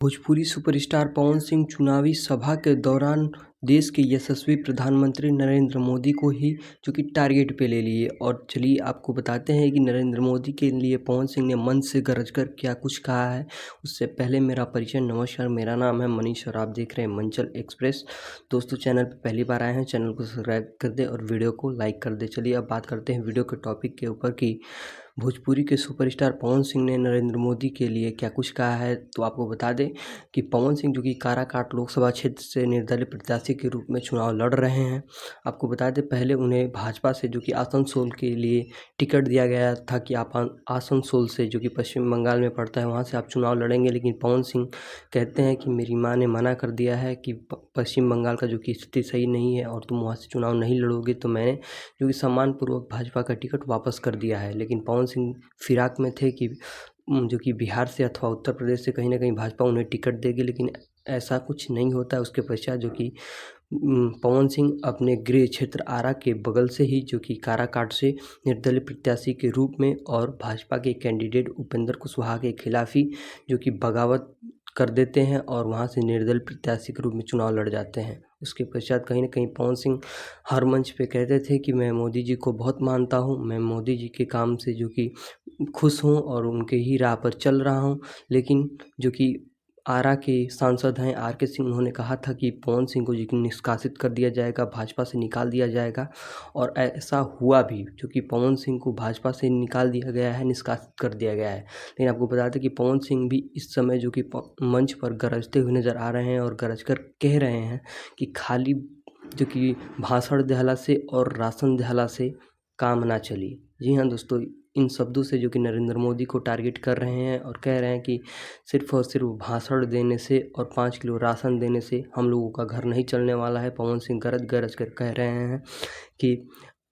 Bhojpuri superstar Pawan Singh चुनावी सभा के दौरान देश के यशस्वी प्रधानमंत्री नरेंद्र मोदी को ही जो कि टारगेट पे ले लिए। और चलिए आपको बताते हैं कि नरेंद्र मोदी के लिए पवन सिंह ने मंच से गरज कर क्या कुछ कहा है। उससे पहले मेरा परिचय। नमस्कार, मेरा नाम है मनीष और आप देख रहे हैं मंचल एक्सप्रेस। दोस्तों, चैनल पर पहली बार आए हैं, चैनल को सब्सक्राइब कर दें और वीडियो को लाइक कर दें। चलिए अब बात करते हैं वीडियो के टॉपिक के ऊपर कि भोजपुरी के सुपरस्टार पवन सिंह ने नरेंद्र मोदी के लिए क्या कुछ कहा है। तो आपको बता दें कि पवन सिंह जो कि काराकाट लोकसभा क्षेत्र से निर्दलीय प्रत्याशी के रूप में चुनाव लड़ रहे हैं। आपको बता दें पहले उन्हें भाजपा से जो कि आसनसोल के लिए टिकट दिया गया था कि आप आसनसोल से जो कि पश्चिम बंगाल में पड़ता है वहाँ से आप चुनाव लड़ेंगे, लेकिन पवन सिंह कहते हैं कि मेरी माँ ने मना कर दिया है कि पश्चिम बंगाल का जो कि स्थिति सही नहीं है और तुम वहाँ से चुनाव नहीं लड़ोगे, तो मैंने जो कि सम्मानपूर्वक भाजपा का टिकट वापस कर दिया है। लेकिन पवन सिंह फिराक में थे कि जो कि बिहार से अथवा उत्तर प्रदेश से कहीं ना कहीं भाजपा उन्हें टिकट देगी, लेकिन ऐसा कुछ नहीं होता है। उसके पश्चात जो कि पवन सिंह अपने गृह क्षेत्र आरा के बगल से ही जो कि काराकाट से निर्दलीय प्रत्याशी के रूप में और भाजपा के कैंडिडेट उपेंद्र कुशवाहा के खिलाफ ही जो कि बगावत कर देते हैं और वहां से निर्दलीय प्रत्याशी के रूप में चुनाव लड़ जाते हैं। उसके पश्चात कहीं ना कहीं पवन सिंह हर मंच पे कहते थे कि मैं मोदी जी को बहुत मानता हूं, मैं मोदी जी के काम से जो कि खुश हूं और उनके ही राह पर चल रहा हूं। लेकिन जो कि आरा के सांसद हैं आर.के. सिंह, उन्होंने कहा था कि पवन सिंह को जो कि निष्कासित कर दिया जाएगा, भाजपा से निकाल दिया जाएगा। और ऐसा हुआ भी, जो कि पवन सिंह को भाजपा से निकाल दिया गया है, निष्कासित कर दिया गया है। लेकिन आपको बता दें कि पवन सिंह भी इस समय जो कि मंच पर गरजते हुए नज़र आ रहे हैं और गरज कर कह रहे हैं कि खाली जो कि भाषण दहला से और राशन दहला से काम ना चली। जी हाँ दोस्तों, इन शब्दों से जो कि नरेंद्र मोदी को टारगेट कर रहे हैं और कह रहे हैं कि सिर्फ और सिर्फ भाषण देने से और 5 किलो राशन देने से हम लोगों का घर नहीं चलने वाला है। पवन सिंह गरज गरज कर कह रहे हैं कि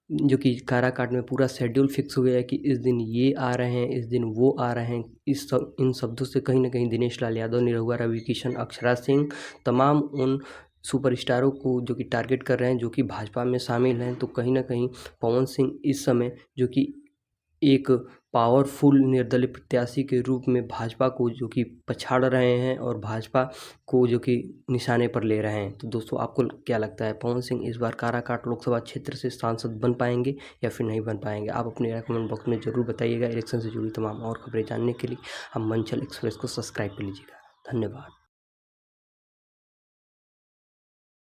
जो कि काराकाट में पूरा शेड्यूल फिक्स हो गया है कि इस दिन ये आ रहे हैं, इस दिन वो आ रहे हैं। इन शब्दों से कहीं ना कहीं दिनेश लाल यादव, निरहुआ रविकिशन, अक्षरा सिंह, तमाम उन सुपरस्टारों को जो कि टारगेट कर रहे हैं जो कि भाजपा में शामिल हैं। तो कहीं ना कहीं पवन सिंह इस समय जो कि एक पावरफुल निर्दलीय प्रत्याशी के रूप में भाजपा को जो कि पछाड़ रहे हैं और भाजपा को जो कि निशाने पर ले रहे हैं। तो दोस्तों, आपको क्या लगता है, पवन सिंह इस बार काराकाट लोकसभा क्षेत्र से सांसद बन पाएंगे या फिर नहीं बन पाएंगे? आप अपने कमेंट बॉक्स में ज़रूर बताइएगा। इलेक्शन से जुड़ी तमाम और खबरें जानने के लिए आप मंचल एक्सप्रेस को सब्सक्राइब कर लीजिएगा। धन्यवाद।